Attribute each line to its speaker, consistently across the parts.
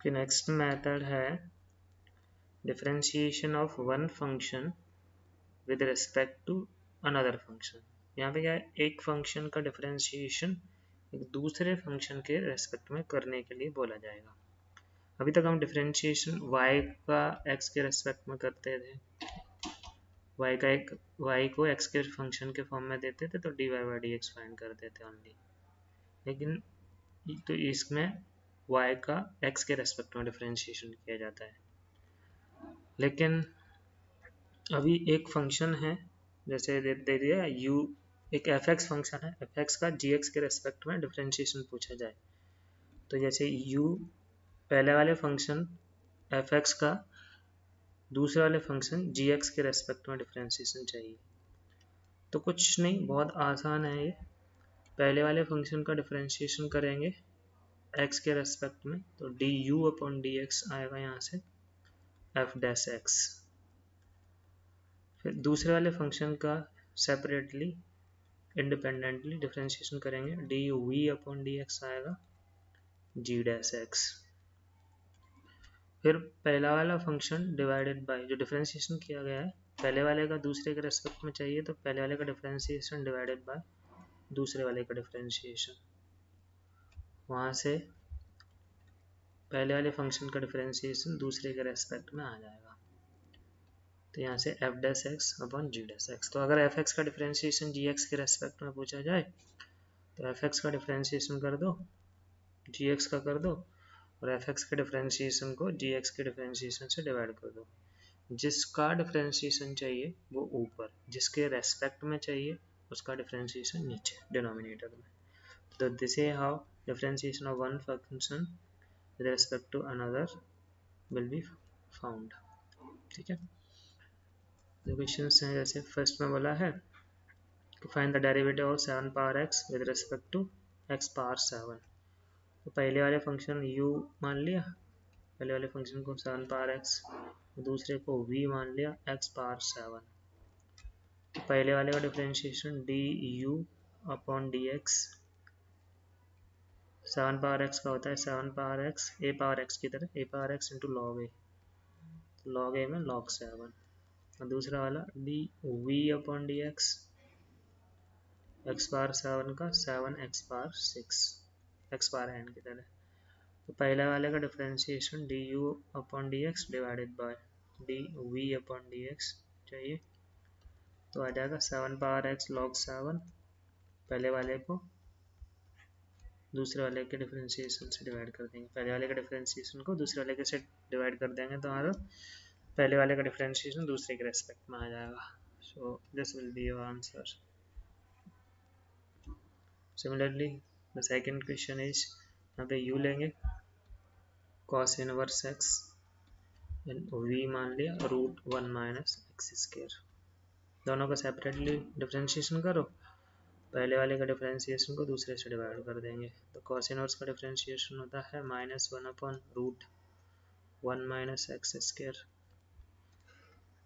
Speaker 1: कि next method है differentiation of one function with respect to another function. यहाँ पे क्या है, एक फंक्शन का डिफरेंशिएशन एक दूसरे फंक्शन के रेस्पेक्ट में करने के लिए बोला जाएगा। अभी तक हम डिफरेंशिएशन y का x के रेस्पेक्ट में करते थे, y को x के फंक्शन के फॉर्म में देते थे तो dy by dx फाइंड करते थे ओनली। लेकिन तो इसमें y का x के रेस्पेक्ट में डिफरेंशिएशन किया जाता है। लेकिन अभी एक फंक्शन है, जैसे दे दिया u, एक fx फंक्शन है, fx का gx के रेस्पेक्ट में डिफरेंशिएशन पूछा जाए तो जैसे u पहले वाले फंक्शन fx का दूसरे वाले फंक्शन gx के रेस्पेक्ट में डिफरेंशिएशन चाहिए। तो कुछ नहीं, बहुत आसान है ये। पहले वाले फंक्शन का डिफरेंशिएशन करेंगे x के रेस्पेक्ट में तो du अपॉन dx आएगा यहाँ से f डैश x। फिर दूसरे वाले फंक्शन का सेपरेटली इंडिपेंडेंटली डिफरेंशिएशन करेंगे du अपॉन dx आएगा g डैश x। फिर पहला वाला फंक्शन डिवाइडेड बाय जो डिफरेंशिएशन किया गया है पहले वाले का दूसरे के रेस्पेक्ट में चाहिए तो पहले वाले का डिफरेंशिएशन डिवाइडेड बाय दूसरे वाले का डिफरेंशिएशन, वहाँ से पहले वाले फंक्शन का डिफरेंशिएशन दूसरे के रेस्पेक्ट में आ जाएगा। तो यहाँ से f डैश एक्स अपॉन जी डैश एक्स। तो अगर f x का डिफरेंशिएशन जी एक्स के रेस्पेक्ट में पूछा जाए तो f x का डिफरेंशिएशन कर दो, जी एक्स का कर दो और f x के डिफरेंशिएशन को जी एक्स के डिफरेंशिएशन से डिवाइड कर दो। जिसका डिफरेंशिएशन चाहिए वो ऊपर, जिसके रेस्पेक्ट में चाहिए उसका डिफरेंशिएशन नीचे डिनोमिनेटर में। तो this is how differentiation of one function with respect to another will be found. ठीक है, जो क्वेश्चंस हैं जैसे फर्स्ट में बोला है to find the derivative of 7 power x with respect to x power 7। तो पहले वाले फंक्शन u मान लिया, पहले वाले फंक्शन को 7 पावर x, दूसरे को v मान लिया x पावर 7। तो पहले वाले का differentiation du upon dx, 7 power x का होता है 7 power x a power x की तरह, a power x into log a, log a में log 7। और दूसरा वाला dv upon dx, x power 7 का 7x power 6 x power n की तरह। तो पहले वाले का differentiation du upon dx divided by dv upon dx चाहिए तो आ जाएगा 7 पावर x log 7, पहले वाले को दूसरे वाले के डिफरेंशिएशन से डिवाइड कर देंगे, पहले वाले का डिफरेंशिएशन को दूसरे वाले के से डिवाइड कर देंगे तो हमारा पहले वाले का डिफरेंशिएशन दूसरे के रेस्पेक्ट में आ जाएगा। So this will be your answer. Similarly the second question is, यहाँ पे u लेंगे cos इनवर्स x v मान लिया रूट 1 माइनस एक्स स्क्वायर। दोनों को सेपरेटली डिफरेंशिएशन करो, पहले वाले का डिफरेंशिएशन को दूसरे से डिवाइड कर देंगे। तो cos इनवर्स का डिफरेंशिएशन होता है -1 upon root 1 minus x square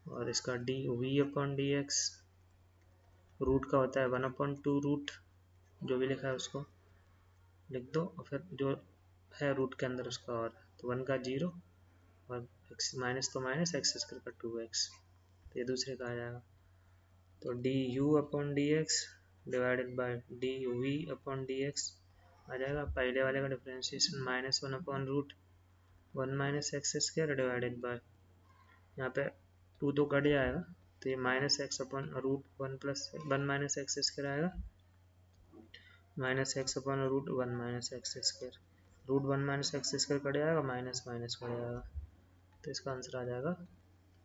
Speaker 1: और इसका d upon d x root का होता है 1 अपॉन 2 रूट, जो भी लिखा है उसको लिख दो और फिर जो है रूट के अंदर उसका और, तो 1 का 0 और एक्स माइनस तो माइनस एक्स स्क्वायर का 2x, तो ये दूसरे का आ जाएगा। तो d u upon d x divided by d v upon d x आ जाएगा। पहले वाले का differentiation -1 upon root 1 minus x square divided by, यहाँ पे 2 तो कट जाएगा तो ये minus x upon root 1 plus 1 minus x square आएगा, minus x upon root 1 minus x square, root 1 minus x square cut जाएगा, माइनस माइनस कट जाएगा, तो इसका आंसर आ जाएगा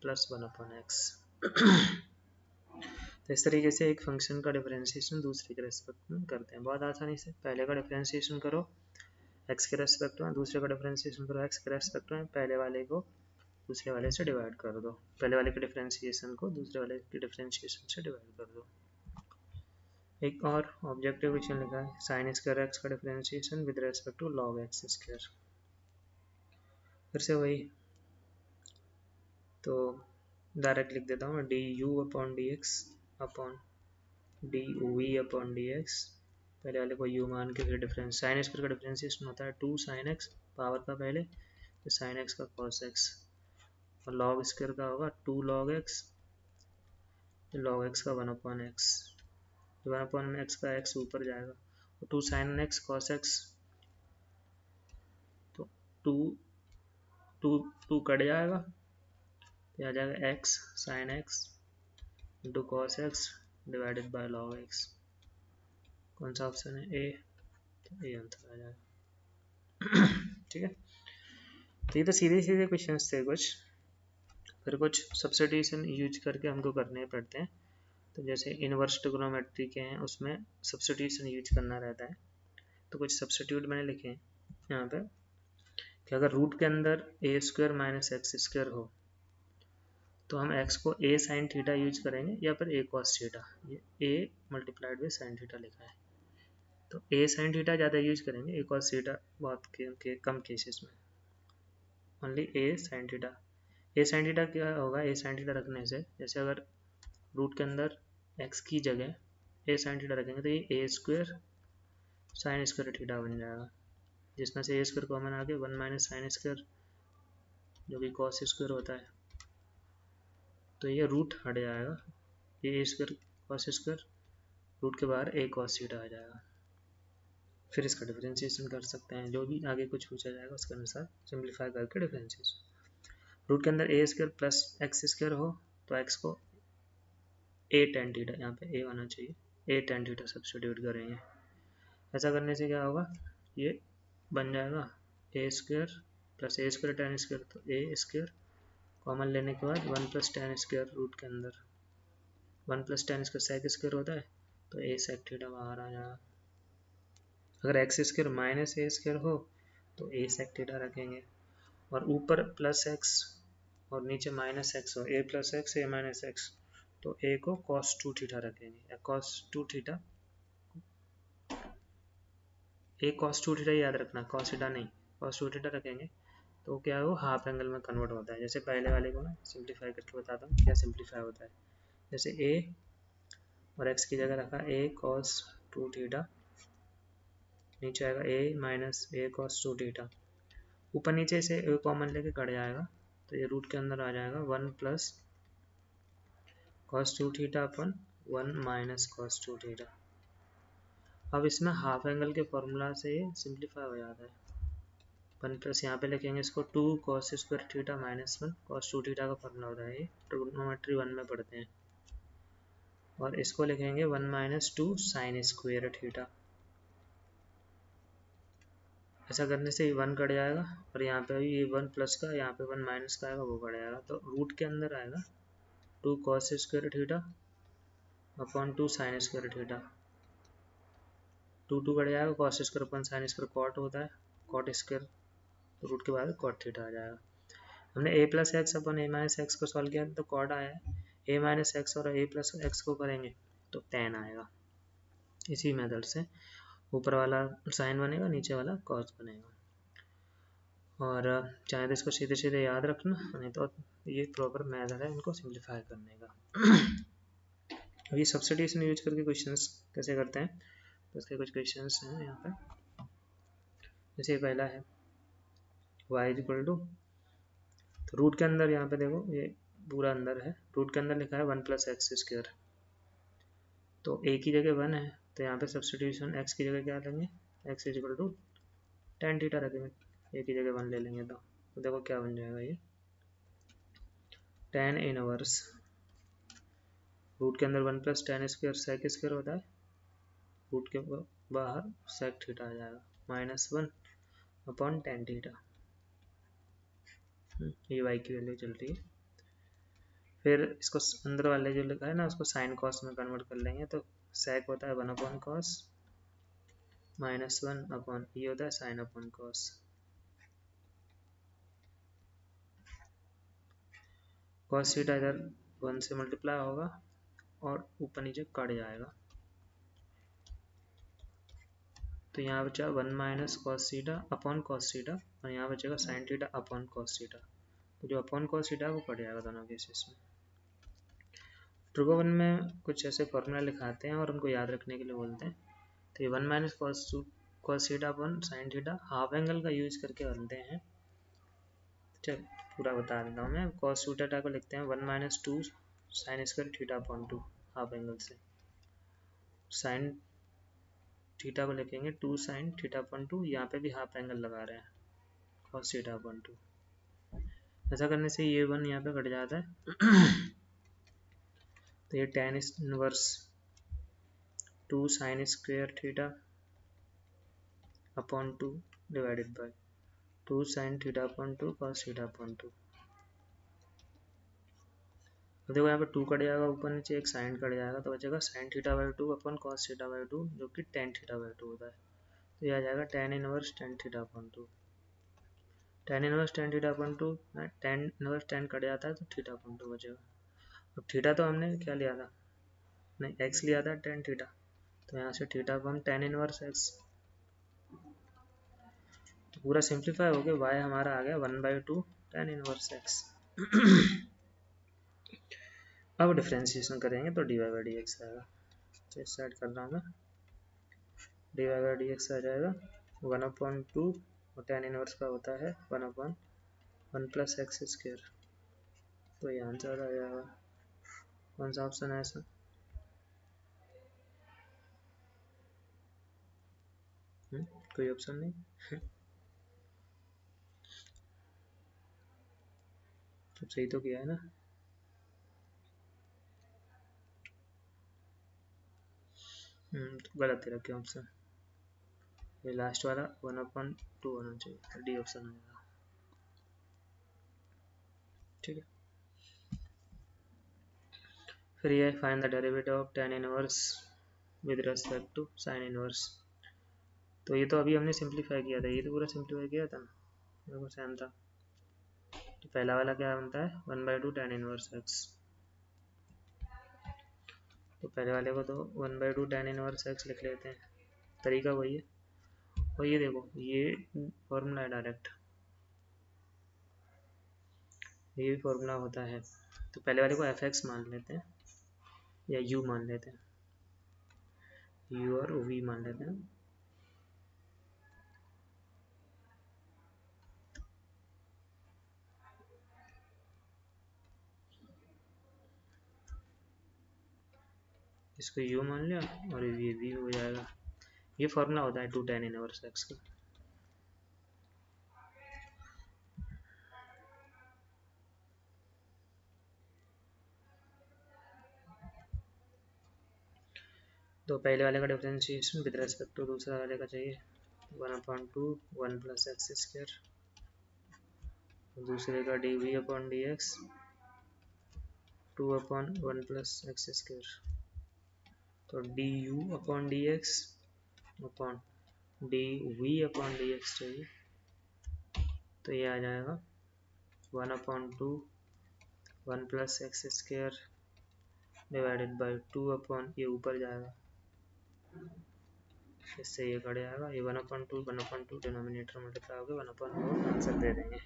Speaker 1: +1 अपॉन एक्स। तो इस तरीके से एक फंक्शन का डिफरेंशिएशन दूसरे के रेस्पेक्ट में करते हैं बहुत आसानी से। पहले का डिफरेंशिएशन करो x के रेस्पेक्ट में, दूसरे का डिफरेंशिएशन करो x के रेस्पेक्ट में, पहले वाले को दूसरे वाले से डिवाइड कर दो, पहले वाले के डिफरेंशिएशन को दूसरे वाले के डिफरेंशिएशन से डिवाइड कर दो। एक और ऑब्जेक्टिव क्वेश्चन लिखा है साइन स्क्वायर x का differentiation with respect to log x square. फिर से वही, तो डायरेक्ट लिख देता हूँ d u upon d x upon d v upon d x, पहले वाले को u मान के फिर डिफरेंस, साइन स्क्वायर का डिफरेंशिएशन होता है 2 sin x पावर का पहले तो साइन एक्स का कॉस एक्स, और लॉग स्क्वायर का होगा 2 लॉग एक्स, तो लॉग एक्स का 1/x, 1/x का x ऊपर जाएगा, तो 2 साइन एक्स कॉस एक्स, तो 2 कट जाएगा, तो आ जाएगा x sine x into cos x divided by log x. कौन सा ऑप्शन है? ए, तो ए आंसर आ जाएगा। ठीक है, तो ये तो सीधे सीधे क्वेश्चन थे कुछ, फिर कुछ सब्स्टिट्यूशन यूज करके हमको करने पड़ते हैं। तो जैसे इनवर्स ट्रिग्नोमेट्री के हैं उसमें सब्स्टिट्यूशन यूज करना रहता है, तो कुछ सब्स्टिट्यूट मैंने लिखे हैं यहाँ पे कि अगर रूट के अंदर ए स्क्वायर माइनस एक्स स्क्वायर हो तो हम x को a साइन थीटा यूज करेंगे या फिर a कॉस थीटा, ये a multiplied by sine theta लिखा है, तो a साइन थीटा ज़्यादा यूज करेंगे, a कॉस थीटा बहुत कम केसेस में, only a sine theta. a sine theta क्या होगा? a साइन थीटा रखने से, जैसे अगर रूट के अंदर x की जगह a साइन थीटा रखेंगे तो ये a square sine square theta बन जाएगा, जिसमें से a स्क्वायर कॉमन आ गया 1 माइनस साइन स्क्वायर जो कि कॉस स्क्वायर होता है, तो ये रूट हट जाएगा, ये a square cos square, root के बाहर a कॉस थीटा आ जाएगा। फिर इसका डिफरेंशिएशन कर सकते हैं, जो भी आगे कुछ पूछा जाएगा उसके अनुसार सिंप्लीफाई करके डिफरेंशिएशन। रूट के अंदर a square plus x square हो तो x को a tan थीटा, यहाँ पे a होना चाहिए, a tan थीटा सब्स्टिट्यूट करेंगे। ऐसा करने से क्या होगा, ये बन जाएगा a square plus a square tan square, तो a स्क्वायर कॉमन लेने के बाद 1 प्लस tan स्क्वायर, रूट के अंदर 1 plus tan square sec square होता है, तो a सेक थीटा बाहर आ जाएगा। अगर एक्स स्क्वायर माइनस ए स्क्वायर हो तो ए सेक थीटा रखेंगे, और ऊपर प्लस एक्स और नीचे माइनस एक्स हो, ए प्लस एक्स ए माइनस एक्स, तो ए को cos 2 थीटा रखेंगे, या cos 2 थीटा, ए cos 2 थीटा याद रखना, cos थीटा नहीं, cos 2 थीटा रखेंगे तो क्या है वो हाफ एंगल में कन्वर्ट होता है। जैसे पहले वाले को मैं सिंप्लीफाई करके बताता हूँ क्या सिंप्लीफाई होता है। जैसे ए और एक्स की जगह रखा ए cos 2 थीटा, नीचे आएगा a minus A cos 2 theta, ऊपर नीचे से a कॉमन लेके कट जाएगा, तो ये रूट के अंदर आ जाएगा 1 प्लस कॉस 2 थीटा अपन 1 माइनस कॉस 2 थीटा। अब इसमें हाफ एंगल के फॉर्मूला से ये सिंप्लीफाई हो जाता है, 1 प्लस यहाँ पे लिखेंगे इसको 2 cos square theta minus 1 cos 2 theta का फॉर्मूला होता है, ये ट्रिग्नोमेट्री 1 में पढ़ते हैं, और इसको लिखेंगे 1 माइनस 2 साइन स्क्वायर थीटा। ऐसा करने से 1 कट जाएगा, और यहाँ पे भी ये 1 प्लस का, यहाँ पे 1 माइनस का आएगा, वो कट जाएगा, तो रूट के अंदर आएगा 2 cos square theta upon 2 sine square theta, 2 cut जाएगा, cos square upon sine square cot होता है, कॉट स्क्वायर, तो रूट के बाद कॉट थीटा आ जाएगा। हमने a plus x upon A minus x को सॉल्व किया तो कॉट आया है, a माइनस एक्स और a प्लस एक्स को करेंगे तो tan आएगा। इसी मेथड से ऊपर वाला साइन बनेगा, नीचे वाला कॉस बनेगा, और चाहे तो इसको सीधे सीधे याद रखना, नहीं तो ये प्रॉपर मेथड है इनको सिंप्लीफाई करने का। अभी सब्स्टिट्यूशन यूज करके क्वेश्चंस कैसे करते हैं, तो उसके कुछ क्वेश्चंस हैं यहाँ पे। जैसे पहला है y इक्वल टू, तो रूट के अंदर यहाँ पे देखो ये पूरा अंदर है, रूट के अंदर लिखा है 1 प्लस एक्स स्क्वायर, तो a की जगह 1 है, तो यहाँ पे सब्स्टिट्यूशन x की जगह क्या लेंगे, x equal to tan theta रखेंगे, a की जगह 1 ले लेंगे, तो देखो क्या बन जाएगा, ये tan इनवर्स, रूट के अंदर 1 plus tan square sec square होता है, रूट के बाहर सेक थीटा आ जाएगा, माइनस 1 अपॉन tan थीटा, ये y की वैल्यू चल रही है। फिर इसको अंदर वाले जो लिखा है ना उसको साइन कॉस में कन्वर्ट कर लेंगे, तो सेक होता है 1 अपॉन कॉस माइनस 1 अपॉन ये होता है sine upon cos, cos theta इधर 1 से मल्टीप्लाई होगा और ऊपर नीचे कट जाएगा, तो यहाँ बचा 1 minus cos theta upon cos theta, और यहाँ बचेगा sine theta upon cos theta, तो जो अपॉन कॉस थीटा है वो कट जाएगा दोनों केसेस में। ट्रिगोन में कुछ ऐसे फॉर्मूला लिखाते हैं और उनको याद रखने के लिए बोलते हैं, तो ये 1 minus cos theta upon sine theta half angle का यूज करके बनते हैं, चल पूरा बता देता हूँ मैं। कॉस टू थीटा को लिखते हैं 1 minus 2 sine square theta upon 2 half angle से। साइन थीटा को लिखेंगे 2 साइन थीटा अपॉन 2, यहाँ पे भी हाफ एंगल लगा रहे हैं कॉस थीटा अपॉन 2। ऐसा करने से ये 1 यहाँ पे कट जाता है तो ये tan inverse 2 sine square theta upon 2 divided by 2 sine theta upon 2 cos theta upon 2। तो देखो यहाँ पे 2 कट जाएगा, ऊपर नीचे एक साइन कट जाएगा तो बचेगा sine theta by 2 upon cos theta by 2 जो कि tan थीटा बाई 2 होता है। तो ये आ जाएगा tan inverse tan theta upon 2। tan inverse tan theta upon 2, tan inverse tan cut जाता है तो थीटा अपॉन 2 बचेगा। अब थीटा तो हमने क्या लिया था, नहीं x लिया था tan थीटा, तो यहाँ से theta upon tan inverse x। तो पूरा सिंप्लीफाई हो गया, y हमारा आ गया 1/2 tan इनवर्स x। अब डिफ्रेंशिएशन करेंगे तो dy बाई डी एक्स आएगा। तो इस साइड कर रहा हूँ मैं, dy बाई डी एक्स आ जाएगा 1/2 और tan इनवर्स का होता है 1/1 प्लस एक्स स्क्वायर। तो ये आंसर आ जाएगा। कौन सा ऑप्शन है ऐसा? कोई ऑप्शन नहीं। तो सही तो किया है ना। तो गलत है रखे ऑप्शन, ये लास्ट वाला 1/2 होना चाहिए, डी ऑप्शन आ जाएगा। ठीक है, फिर ये find the derivative of tan inverse with respect to sine inverse. तो ये तो अभी हमने सिंप्लीफाई किया था, ये तो पूरा सिंप्लीफाई किया था ना, देखो सेम था। तो पहला वाला क्या बनता है 1/2 tan इनवर्स x। तो पहले वाले को तो 1/2 tan इनवर्स x लिख लेते हैं, तरीका वही है। और ये देखो ये फॉर्मूला है डायरेक्ट, ये भी फॉर्मूला होता है। तो पहले वाले को fx मान लेते हैं या u मान लेते हैं, u और v मान लेते हैं। इसको u मान लिया और ये v हो जाएगा। ये फॉर्मूला होता है 2 tan इनवर्स x का। तो पहले वाले का डिफरेंशिएशन विद रेस्पेक्ट टू दूसरा वाले का चाहिए 1/2 1 प्लस एक्स स्क्वायर, दूसरे का d upon d x 2/1 plus x square. तो d u upon d x upon d v upon d x चाहिए। तो ये आ जाएगा 1/2 1 plus x square divided by 2 ये ऊपर जाएगा, इससे ये कट जाएगा, ये 1/2 डिनोमिनेटर मल्टीप्लाई होकर 1/4 आंसर दे देंगे।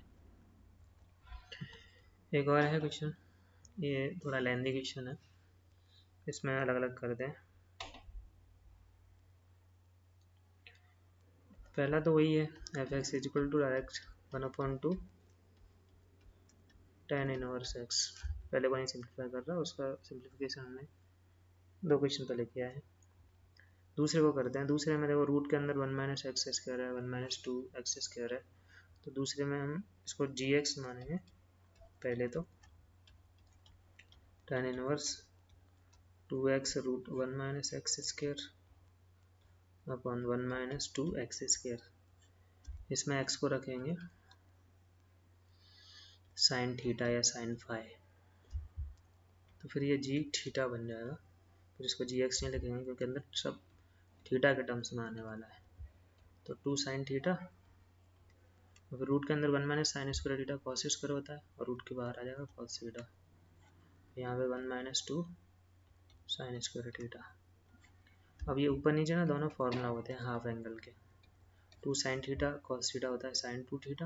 Speaker 1: एक और है क्वेश्चन, ये थोड़ा लेंदी क्वेश्चन है, इसमें अलग अलग कर दें। पहला तो वही है f(x) equal to direct 1/2 tan inverse x। पहले को नहीं सिंप्लीफाई कर रहा, उसका सिंप्लीफिकेशन हमने 2 क्वेश्चन पहले किया है। दूसरे को करते हैं, दूसरे में देखो रूट के अंदर 1 माइनस एक्स स्क्वायर है 1 माइनस 2 एक्स स्क्वायर है। तो दूसरे में हम इसको gx मानेंगे पहले तो, tan inverse 2x root 1 minus x square upon 1 minus 2 x square. इसमें x को रखेंगे साइन थीटा या साइन फाई, तो फिर ये जी थीटा बन जाएगा। फिर इसको जी एक्स नहीं लिखेंगे क्योंकि अंदर सब थीटा के टर्म्स में आने वाला है। तो 2 साइन थीटा, फिर रूट के अंदर 1 minus sign square theta cos square होता है और रूट के बाहर आ जाएगा कॉस थीटा। यहाँ पे 1 माइनस 2 साइन स्क्वायर थीटा। अब ये ऊपर नीचे ना दोनों फॉर्मूला होते हैं हाफ एंगल के, 2 साइन थीटा कॉस थीटा होता है साइन 2 थीटा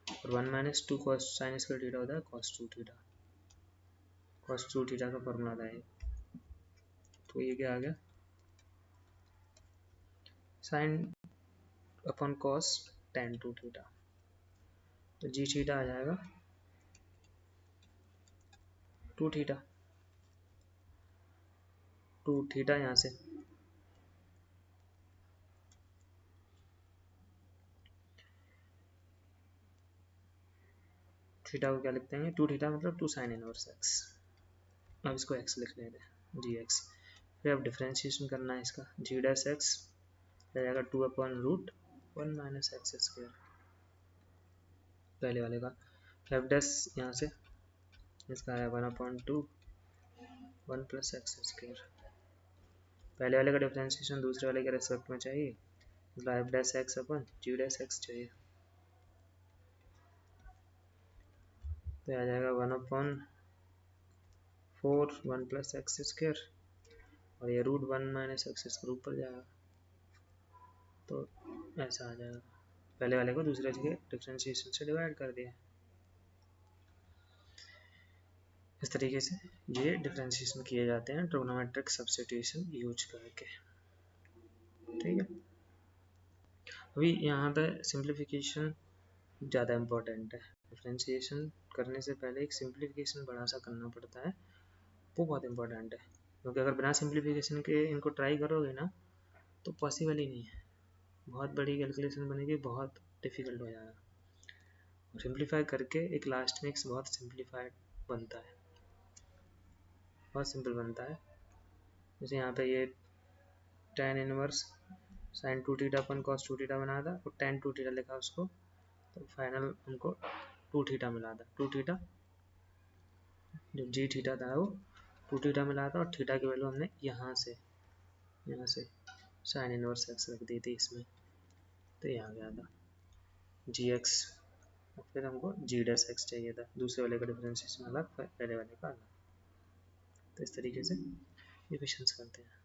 Speaker 1: और 1 minus 2 cos sine square theta होता है कॉस 2 थीटा। कॉस 2 थीटा का फॉर्मूला था ये। तो ये क्या आ गया sine upon cos tan 2 theta. तो जी थीटा आ जाएगा 2 थीटा, 2 थीटा यहाँ से थीटा को क्या लिखते हैं 2 थीटा मतलब 2 साइन इनवर्स एक्स। अब इसको एक्स लिख लेते हैं जी एक्स। फिर अब डिफ्रेंशिएशन करना है इसका, जी डैश एक्स आ जाएगा 2/√1 माइनस एक्स स्क्वायर पहले वाले का। एफ डैश यहाँ से इसका है 1/2 1 प्लस एक्स स्क्वायर। पहले वाले का डिफ्रेंशिएशन दूसरे वाले के रेस्पेक्ट में चाहिए, मतलब एफ डैश एक्स अपन जी डैश एक्स चाहिए, तो आ जाएगा 1/4 1 प्लस एक्स स्क्वायर और ये √1 माइनस एक्स स्क्वायर ऊपर जाएगा, तो ऐसा आ जाएगा। पहले वाले को दूसरे के डिफ्रेंशिएशन से डिवाइड कर दिया। इस तरीके से ये डिफ्रेंशिएशन किए जाते हैं ट्रिग्नोमेट्रिक सब्स्टिट्यूशन यूज करके। ठीक है, अभी यहाँ पे सिंप्लीफिकेशन ज़्यादा इम्पोर्टेंट है। डिफ्रेंशिएशन करने से पहले एक सिंप्लीफिकेशन बड़ा सा करना पड़ता है, वो बहुत इंपॉर्टेंट है, क्योंकि अगर बिना सिंप्लीफिकेशन के इनको ट्राई करोगे ना तो पॉसिबल ही नहीं है, बहुत बड़ी कैलकुलेशन बनेगी, बहुत डिफ़िकल्ट हो जाएगा। और सिंप्लीफाई करके एक लास्ट में एक बहुत सिंप्लीफाइड बनता है, बहुत सिंपल बनता है। जैसे यहाँ पे ये tan इनवर्स sin 2 थीटा अपन cos 2 थीटा बना था और tan 2 थीटा लिखा उसको, तो फाइनल हमको 2 थीटा मिला था। 2 थीटा जो जी थीटा था वो 2 थीटा मिला था और थीटा की वैल्यू हमने यहाँ से sin इनवर्स एक्स रख दी थी इसमें, तो ये आ गया था जी एक्स। और फिर हमको जी डैश एक्स चाहिए था, दूसरे वाले का डिफरेंशिएशन अलग पहले वाले का अलग। तो इस तरीके से इक्वेशंस करते हैं।